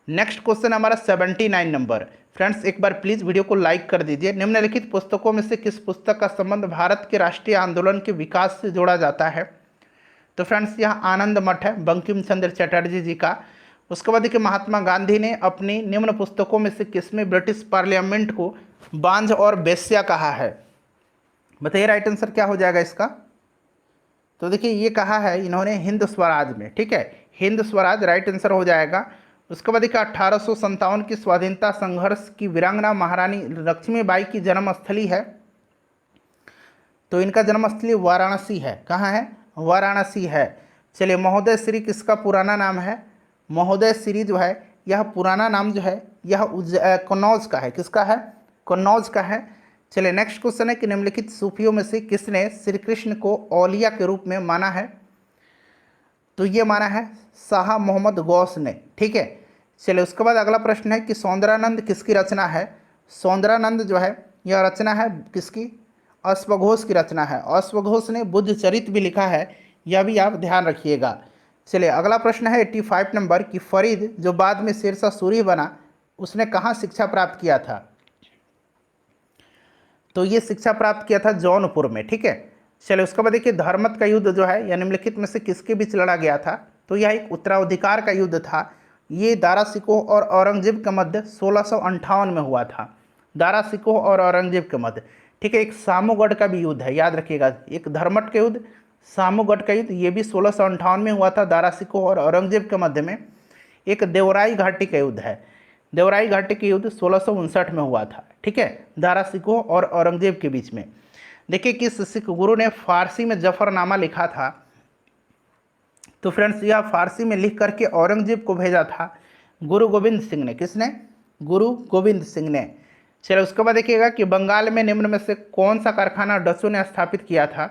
Speaker 1: नेक्स्ट क्वेश्चन हमारा 79 नंबर। फ्रेंड्स, एक बार प्लीज़ वीडियो को लाइक कर दीजिए। निम्नलिखित पुस्तकों में से किस पुस्तक का संबंध भारत के राष्ट्रीय आंदोलन के विकास से जोड़ा जाता है? तो फ्रेंड्स, यह आनंद मठ है बंकिम चंद्र चटर्जी जी का। उसके बाद देखिए, महात्मा गांधी ने अपनी निम्न पुस्तकों में से किसमें ब्रिटिश पार्लियामेंट को बांझ और बेश्या कहा है? बताइए राइट आंसर क्या हो जाएगा इसका? तो देखिए, ये कहा है इन्होंने हिंद स्वराज में, ठीक है। हिंद स्वराज राइट आंसर हो जाएगा। उसके बाद देखिए, 1857 की स्वाधीनता संघर्ष की वीरांगना महारानी लक्ष्मीबाई की जन्मस्थली है। तो इनका जन्मस्थली वाराणसी है। कहाँ है? वाराणसी है। चलिए, महोदय श्री किसका पुराना नाम है? महोदय श्री जो है यह पुराना नाम जो है यह कन्नौज का है। किसका है? कन्नौज का है। चलिए, नेक्स्ट क्वेश्चन है कि निम्नलिखित सूफियों में से किसने श्री कृष्ण को औलिया के रूप में माना है? तो ये माना है शाह मोहम्मद गौस ने, ठीक है। चलिए, उसके बाद अगला प्रश्न है कि सौंदरानंद किसकी रचना है? सौंदरानंद जो है यह रचना है किसकी? अश्वघोष की रचना है। अश्वघोष ने बुद्ध चरित भी लिखा है, यह भी आप ध्यान रखिएगा। चलिए अगला प्रश्न है 85 नंबर की फरीद जो बाद में शेरशाह सूरी बना, उसने कहाँ शिक्षा प्राप्त किया था? तो ये शिक्षा प्राप्त किया था जौनपुर में, ठीक है। चलिए उसके बाद देखिए धर्मत का युद्ध जो है यह निम्नलिखित में से किसके बीच लड़ा गया था? तो यह एक उत्तराधिकार का युद्ध था। ये दारा शिकोह और औरंगजेब के मध्य 1658 में हुआ था। दारा शिकोह और औरंगजेब के मध्य, ठीक है। एक सामूगढ़ का भी युद्ध है, याद रखिएगा। एक धर्मट का युद्ध, सामूगढ़ का युद्ध, ये भी 1658 में हुआ था दारा शिकोह और औरंगजेब के मध्य में। एक देवराई घाटी का युद्ध है, देवराई घाटी का युद्ध 1659 में हुआ था, ठीक है, दारा शिकोह और औरंगजेब के बीच में। देखिए किस सिख गुरु ने फारसी में जफरनामा लिखा था? तो फ्रेंड्स यह फारसी में लिख करके औरंगजेब को भेजा था गुरु गोविंद सिंह ने। किसने? गुरु गोविंद सिंह ने। चलिए उसके बाद देखिएगा कि बंगाल में निम्न में से कौन सा कारखाना डचों ने स्थापित किया था?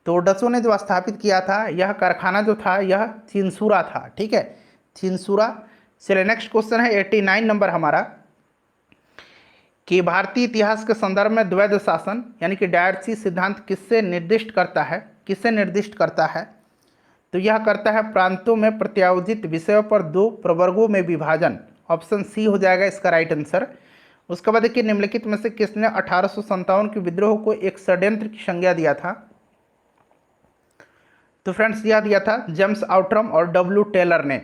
Speaker 1: तो डचों ने जो स्थापित किया था यह कारखाना जो था यह चिंसूरा था, ठीक है, चिंसूरा। चलिए नेक्स्ट क्वेश्चन है 89 नंबर हमारा कि भारतीय इतिहास के संदर्भ में द्वैध शासन यानी कि डायरची सिद्धांत किससे निर्दिष्ट करता है? किससे निर्दिष्ट करता है? तो यह करता है प्रांतों में प्रत्यायोजित विषयों पर दो प्रवर्गों में विभाजन। ऑप्शन सी हो जाएगा इसका राइट आंसर। उसके बाद देखिए निम्नलिखित में से किसने 1857 के विद्रोह को एक षड्यंत्र की संज्ञा दिया था? तो फ्रेंड्स यह दिया था जेम्स आउट्रम और डब्ल्यू टेलर ने।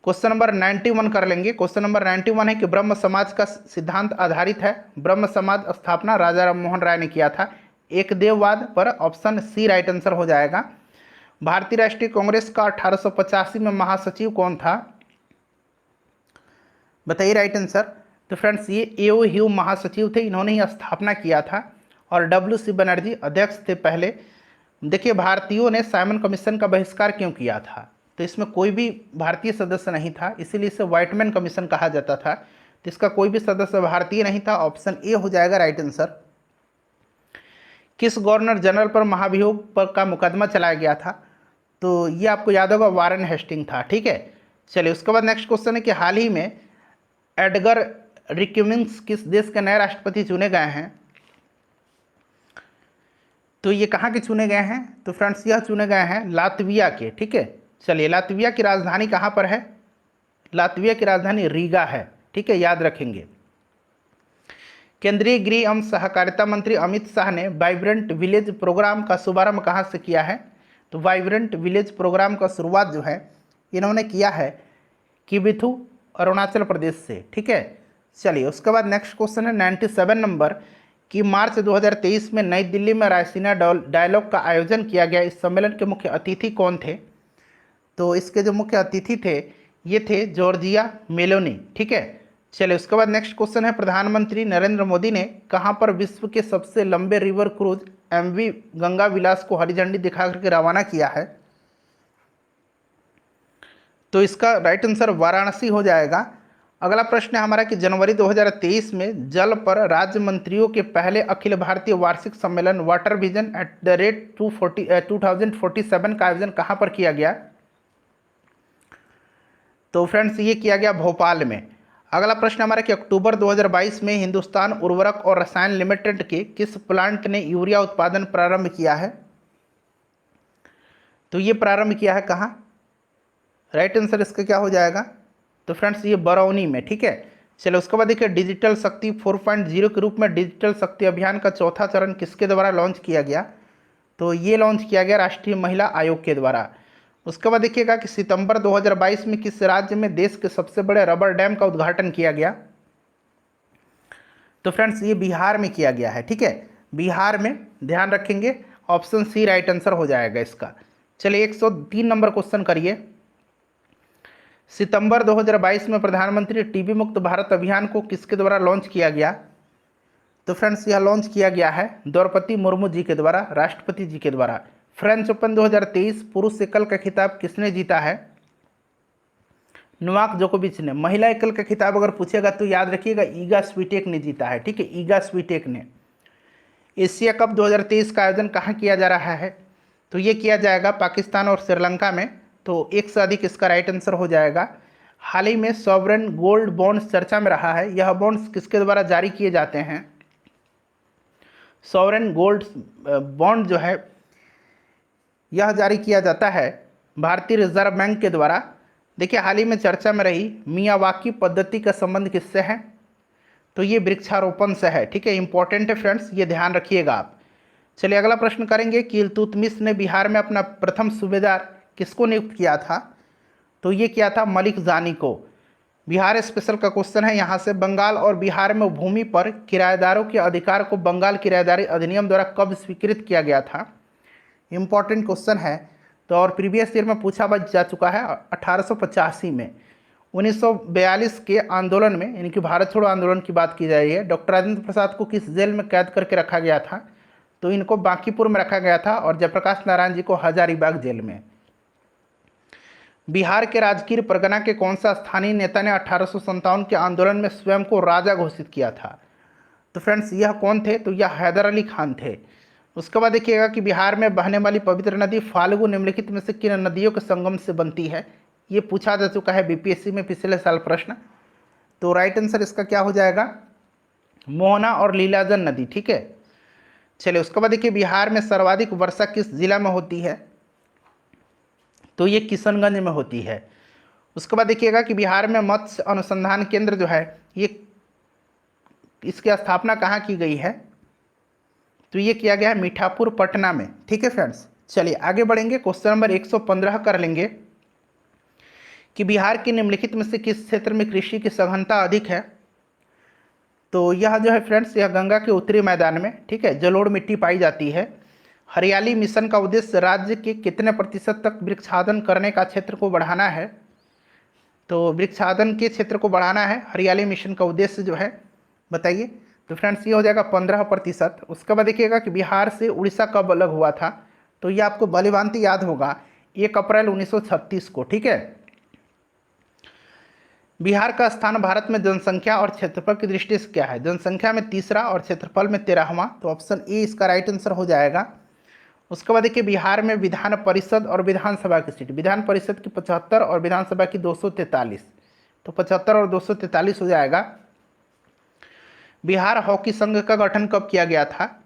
Speaker 1: क्वेश्चन नंबर 91 कर लेंगे। क्वेश्चन नंबर 91 है कि ब्रह्म समाज का सिद्धांत आधारित है। ब्रह्म समाज स्थापना राजा राम मोहन राय ने किया था एक देववाद पर। ऑप्शन सी राइट आंसर हो जाएगा। भारतीय राष्ट्रीय कांग्रेस का 1885 में महासचिव कौन था? बताइए राइट आंसर। तो फ्रेंड्स ये एओ ह्यूम महासचिव थे, इन्होंने ही स्थापना किया था और डब्ल्यू.सी. बनर्जी अध्यक्ष थे पहले। देखिए भारतीयों ने साइमन कमीशन का बहिष्कार क्यों किया था? तो इसमें कोई भी भारतीय सदस्य नहीं था, इसीलिए इसे व्हाइटमैन कमीशन कहा जाता था। तो इसका कोई भी सदस्य भारतीय नहीं था। ऑप्शन ए हो जाएगा राइट आंसर। किस गवर्नर जनरल पर महाभियोग पर का मुकदमा चलाया गया था? तो ये आपको याद होगा वारेन हेस्टिंग था, ठीक है। चलिए उसके बाद नेक्स्ट क्वेश्चन है कि हाल ही में एडगर रिक्यूमिंग्स किस देश के नए राष्ट्रपति चुने गए हैं? तो ये कहाँ के चुने गए हैं? तो फ्रेंड्स यह चुने गए हैं लातविया के, ठीक है। चलिए लातविया की राजधानी कहाँ पर है? लातविया की राजधानी रीगा है, ठीक है, याद रखेंगे। केंद्रीय गृह एवं सहकारिता मंत्री अमित शाह ने वाइब्रेंट विलेज प्रोग्राम का शुभारंभ कहाँ से किया है? तो वाइब्रेंट विलेज प्रोग्राम का शुरुआत जो है इन्होंने किया है किबिथु अरुणाचल प्रदेश से, ठीक है। चलिए उसके बाद नेक्स्ट क्वेश्चन है 97 नंबर कि मार्च 2023 में नई दिल्ली में रायसीना डायलॉग का आयोजन किया गया। इस सम्मेलन के मुख्य अतिथि कौन थे? तो इसके जो मुख्य अतिथि थे ये थे जॉर्जिया मेलोनी, ठीक है। चलिए उसके बाद नेक्स्ट क्वेश्चन है प्रधानमंत्री नरेंद्र मोदी ने कहां पर विश्व के सबसे लंबे रिवर क्रूज एमवी गंगा विलास को हरी झंडी दिखा करके रवाना किया है? तो इसका राइट आंसर वाराणसी हो जाएगा। अगला प्रश्न है हमारा कि जनवरी 2023 में जल पर राज्य मंत्रियों के पहले अखिल भारतीय वार्षिक सम्मेलन water vision at the rate 2047 का आयोजन कहां पर किया गया? तो फ्रेंड्स ये किया गया भोपाल में। अगला प्रश्न हमारा कि अक्टूबर 2022 में हिंदुस्तान उर्वरक और रसायन लिमिटेड के किस प्लांट ने यूरिया उत्पादन प्रारंभ किया है? तो ये प्रारंभ किया है कहाँ? राइट आंसर इसका क्या हो जाएगा? तो फ्रेंड्स ये बरौनी में, ठीक है। चलो उसके बाद देखिए डिजिटल शक्ति 4.0 के रूप में डिजिटल शक्ति अभियान का चौथा चरण किसके द्वारा लॉन्च किया गया? तो ये लॉन्च किया गया राष्ट्रीय महिला आयोग के द्वारा। उसके बाद देखिएगा कि सितंबर 2022 में किस राज्य में देश के सबसे बड़े रबर डैम का उद्घाटन किया गया? तो फ्रेंड्स ये बिहार में किया गया है, ठीक है, बिहार में, ध्यान रखेंगे। ऑप्शन सी राइट आंसर हो जाएगा इसका। चलिए 103 नंबर क्वेश्चन करिए। सितंबर 2022 में प्रधानमंत्री टीबी मुक्त भारत अभियान को किसके द्वारा लॉन्च किया गया? तो फ्रेंड्स यह लॉन्च किया गया है द्रौपदी मुर्मू जी के द्वारा, राष्ट्रपति जी के द्वारा। फ्रेंच ओपन 2023 पुरुष एकल का खिताब किसने जीता है? नोवाक जोकोविच ने। महिला एकल का खिताब अगर पूछेगा तो याद रखिएगा ईगा स्वीटेक ने जीता है, ठीक है, ईगा स्वीटेक ने। एशिया कप 2023 का आयोजन कहाँ किया जा रहा है? तो ये किया जाएगा पाकिस्तान और श्रीलंका में। तो एक से अधिक इसका राइट आंसर हो जाएगा। हाल ही में सॉवरेन गोल्ड बॉन्ड्स चर्चा में रहा है। यह बॉन्ड्स किसके द्वारा जारी किए जाते हैं? सॉवरेन गोल्ड बॉन्ड जो है यह जारी किया जाता है भारतीय रिजर्व बैंक के द्वारा। देखिए हाल ही में चर्चा में रही मियावाकी पद्धति का संबंध किससे है? तो ये वृक्षारोपण से है। ठीक है, इंपॉर्टेंट है फ्रेंड्स, ये ध्यान रखिएगा आप। चलिए अगला प्रश्न करेंगे कि इल्तुतमिश ने बिहार में अपना प्रथम सूबेदार किसको नियुक्त किया था? तो ये किया था मलिक जानी को। बिहार स्पेशल का क्वेश्चन है यहाँ से, बंगाल और बिहार में भूमि पर किराएदारों के अधिकार को बंगाल किराएदारी अधिनियम द्वारा कब स्वीकृत किया गया था? इंपॉर्टेंट क्वेश्चन है। तो और प्रीवियस ईयर में पूछा जा चुका है 1885 में। 1942 के आंदोलन में, यानी कि भारत छोड़ो आंदोलन की बात की जा रही है, डॉक्टर राजेंद्र प्रसाद को किस जेल में कैद करके रखा गया था? तो इनको बांकीपुर में रखा गया था और जयप्रकाश नारायण जी को हजारीबाग जेल में। बिहार के राजगीर परगना के कौन सा स्थानीय नेता ने 1857 के आंदोलन में स्वयं को राजा घोषित किया था? तो फ्रेंड्स यह कौन थे? तो यह हैदर अली खान थे। उसके बाद देखिएगा कि बिहार में बहने वाली पवित्र नदी फाल्गु निम्नलिखित में से किन नदियों के संगम से बनती है? ये पूछा जा चुका है बीपीएससी में पिछले साल प्रश्न। तो राइट आंसर इसका क्या हो जाएगा? मोहना और लीलाजन नदी। ठीक है, चलिए उसके बाद देखिए बिहार में सर्वाधिक वर्षा किस जिला में होती है? तो ये किशनगंज में होती है। उसके बाद देखिएगा कि बिहार में मत्स्य अनुसंधान केंद्र जो है ये इसकी स्थापना कहाँ की गई है? तो ये किया गया है मीठापुर पटना में। ठीक है फ्रेंड्स, चलिए आगे बढ़ेंगे। क्वेश्चन नंबर 115 कर लेंगे कि बिहार के निम्नलिखित में से किस क्षेत्र में कृषि की सघनता अधिक है? तो यह जो है फ्रेंड्स यह गंगा के उत्तरी मैदान में, ठीक है, जलोढ़ मिट्टी पाई जाती है। हरियाली मिशन का उद्देश्य राज्य के कितने प्रतिशत तक वृक्षारोपण करने का क्षेत्र को बढ़ाना है? तो वृक्षारोपण के क्षेत्र को बढ़ाना है हरियाली मिशन का उद्देश्य जो है, बताइए। तो फ्रेंड्स ये हो जाएगा 15%। उसके बाद देखिएगा कि बिहार से उड़ीसा कब अलग हुआ था? तो ये आपको भलीभांति याद होगा, 1 अप्रैल 1936 को। ठीक है, बिहार का स्थान भारत में जनसंख्या और क्षेत्रफल की दृष्टि से क्या है? जनसंख्या में तीसरा और क्षेत्रफल में 13वां। तो ऑप्शन ए इसका राइट आंसर हो जाएगा। उसके बाद देखिए बिहार में विधान परिषद और विधानसभा की सीट, विधान परिषद की 75 और विधानसभा की 243। तो 75 और 243 हो जाएगा। बिहार हॉकी संघ का गठन कब किया गया था?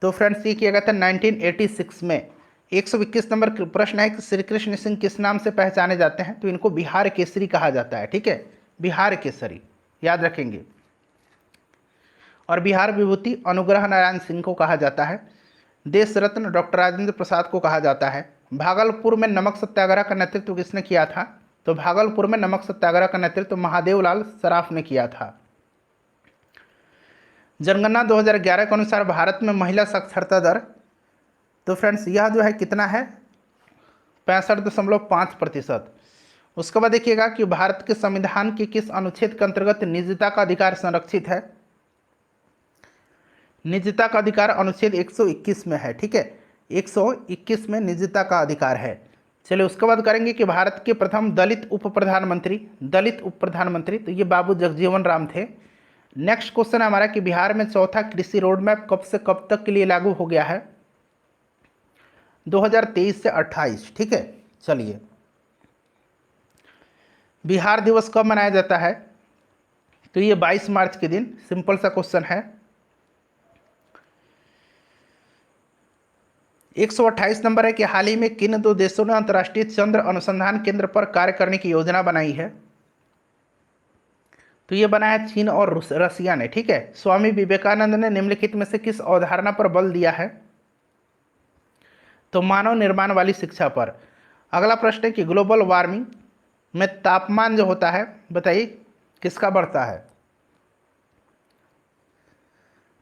Speaker 1: तो फ्रेंड्स ये किया गया था 1986 में। 121 नंबर प्रश्न है कि श्री कृष्ण सिंह किस नाम से पहचाने जाते हैं? तो इनको बिहार केसरी कहा जाता है। ठीक है, बिहार केसरी याद रखेंगे। और बिहार विभूति अनुग्रह नारायण सिंह को कहा जाता है। देश रत्न डॉक्टर राजेंद्र प्रसाद को कहा जाता है। भागलपुर में नमक सत्याग्रह का नेतृत्व किसने किया था? तो भागलपुर में नमक सत्याग्रह का नेतृत्व महादेव लाल सराफ ने किया था। जनगणना 2011 के अनुसार भारत में महिला साक्षरता दर, तो फ्रेंड्स यह जो है कितना है? 65.5%। उसके बाद देखिएगा कि भारत के संविधान के किस अनुच्छेद के अंतर्गत निजता का अधिकार संरक्षित है? निजता का अधिकार अनुच्छेद 121 में है। ठीक है, 121 में निजता का अधिकार है। चलिए उसके बाद करेंगे कि भारत के प्रथम दलित उप प्रधानमंत्री, तो ये बाबू जगजीवन राम थे। नेक्स्ट क्वेश्चन है हमारा कि बिहार में चौथा कृषि रोड मैप कब से कब तक के लिए लागू हो गया है? 2023 से 28। ठीक है, चलिए बिहार दिवस कब मनाया जाता है? तो ये 22 मार्च के दिन। सिंपल सा क्वेश्चन है। 128 नंबर है कि हाल ही में किन दो देशों ने अंतर्राष्ट्रीय चंद्र अनुसंधान केंद्र पर कार्य करने की योजना बनाई है? तो ये बना है चीन और रसिया ने। ठीक है, स्वामी विवेकानंद ने निम्नलिखित में से किस अवधारणा पर बल दिया है? तो मानव निर्माण वाली शिक्षा पर। अगला प्रश्न है कि ग्लोबल वार्मिंग में तापमान जो होता है, बताइए किसका बढ़ता है?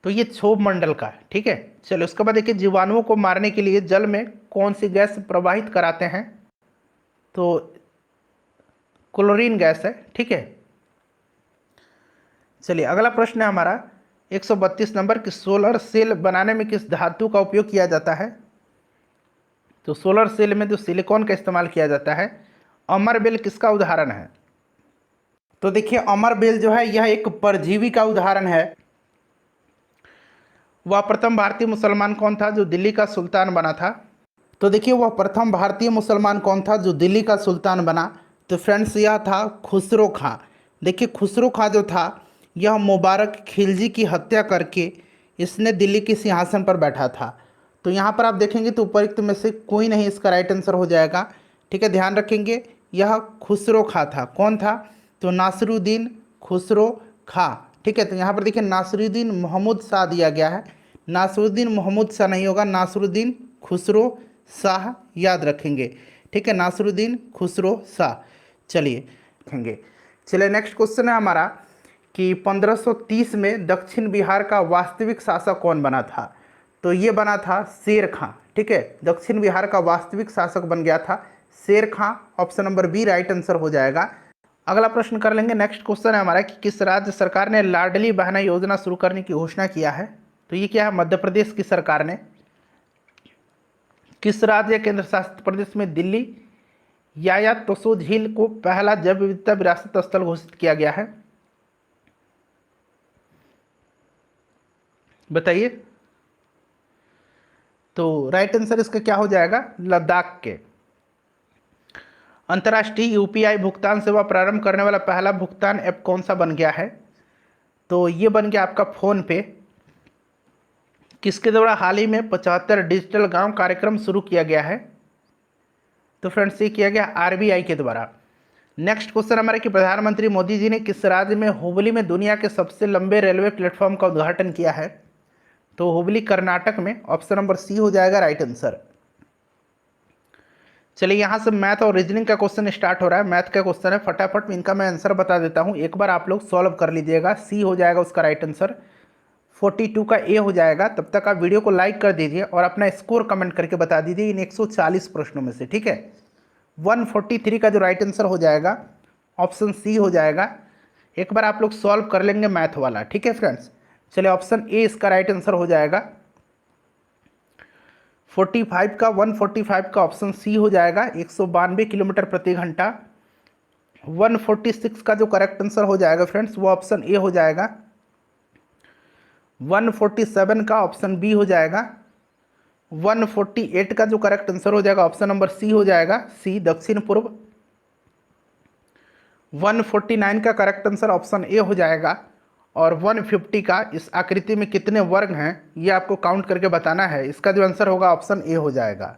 Speaker 1: तो ये क्षोभ मंडल का है। ठीक है, चलो उसके बाद देखिए जीवाणुओं को मारने के लिए जल में कौन सी गैस प्रवाहित कराते हैं? तो क्लोरीन गैस है। ठीक है, चलिए अगला प्रश्न है हमारा 132 नंबर कि सोलर सेल बनाने में किस धातु का उपयोग किया जाता है? तो सोलर सेल में जो सिलिकॉन का इस्तेमाल किया जाता है। अमर बेल किसका उदाहरण है? तो देखिए अमर बेल जो है यह एक परजीवी का उदाहरण है। वह प्रथम भारतीय मुसलमान कौन था जो दिल्ली का सुल्तान बना था? तो देखिए वह प्रथम भारतीय मुसलमान कौन था जो दिल्ली का सुल्तान बना? तो फ्रेंड्स यह था खुसरो खां। देखिए खुसरो खां जो था यह मुबारक खिलजी की हत्या करके इसने दिल्ली के सिंहासन पर बैठा था। तो यहाँ पर आप देखेंगे तो उपरोक्त में से कोई नहीं इसका राइट आंसर हो जाएगा। ठीक है, ध्यान रखेंगे, यह खुसरो खां था। कौन था? तो नासिरुद्दीन खुसरो खां। ठीक है, तो यहाँ पर देखिए नासिरुद्दीन महमूद शाह दिया गया है। नासिरुद्दीन महमूद शाह नहीं होगा, नासिरुद्दीन खुसरो शाह याद रखेंगे। ठीक है, नासिरुद्दीन खुसरो शाह। चलिए रखेंगे। चलिए नेक्स्ट क्वेश्चन है हमारा कि 1530 में दक्षिण बिहार का वास्तविक शासक कौन बना था? तो ये बना था शेर खां। ठीक है, दक्षिण बिहार का वास्तविक शासक बन गया था शेर खां। Option number B right answer हो जाएगा। अगला प्रश्न कर लेंगे। नेक्स्ट क्वेश्चन है हमारा कि किस राज्य सरकार ने लाडली बहना योजना शुरू करने की घोषणा किया है? तो ये क्या है? मध्य प्रदेश की सरकार ने। किस राज्य या केंद्र शासित प्रदेश में दिल्ली या तोसो झील को पहला जैव विविधता विरासत स्थल घोषित किया गया है? बताइए। तो राइट आंसर इसका क्या हो जाएगा? लद्दाख के। अंतर्राष्ट्रीय यूपीआई भुगतान सेवा प्रारंभ करने वाला पहला भुगतान ऐप कौन सा बन गया है? तो ये बन गया आपका फोन पे। किसके द्वारा हाल ही में 75 डिजिटल गांव कार्यक्रम शुरू किया गया है? तो फ्रेंड्स ये किया गया आरबीआई के द्वारा। नेक्स्ट क्वेश्चन हमारा कि प्रधानमंत्री मोदी जी ने किस राज्य में हुबली में दुनिया के सबसे लंबे रेलवे प्लेटफॉर्म का उद्घाटन किया है? तो हुबली कर्नाटक में। ऑप्शन नंबर सी हो जाएगा राइट आंसर। चलिए यहाँ से मैथ और रीजनिंग का क्वेश्चन स्टार्ट हो रहा है। मैथ का क्वेश्चन है, फटाफट इनका मैं आंसर बता देता हूँ, एक बार आप लोग सॉल्व कर लीजिएगा। सी हो जाएगा उसका राइट आंसर। 42 का ए हो जाएगा। तब तक आप वीडियो को लाइक कर दीजिए और अपना स्कोर कमेंट करके बता दीजिए इन 140 प्रश्नों में से। ठीक है, 143 का जो राइट आंसर हो जाएगा ऑप्शन सी हो जाएगा। एक बार आप लोग सॉल्व कर लेंगे मैथ वाला। ठीक है फ्रेंड्स, चलिए ऑप्शन ए इसका राइट आंसर हो जाएगा। 45 का 145 का ऑप्शन सी हो जाएगा, 192 किलोमीटर प्रति घंटा। 146 का जो करेक्ट आंसर हो जाएगा फ्रेंड्स वो ऑप्शन ए हो जाएगा। 147 का ऑप्शन बी हो जाएगा। 148 का जो करेक्ट आंसर हो जाएगा ऑप्शन नंबर सी हो जाएगा, सी दक्षिण पूर्व। 149 का करेक्ट आंसर ऑप्शन ए हो जाएगा। और 150 का इस आकृति में कितने वर्ग हैं ये आपको काउंट करके बताना है। इसका जो आंसर होगा ऑप्शन ए हो जाएगा।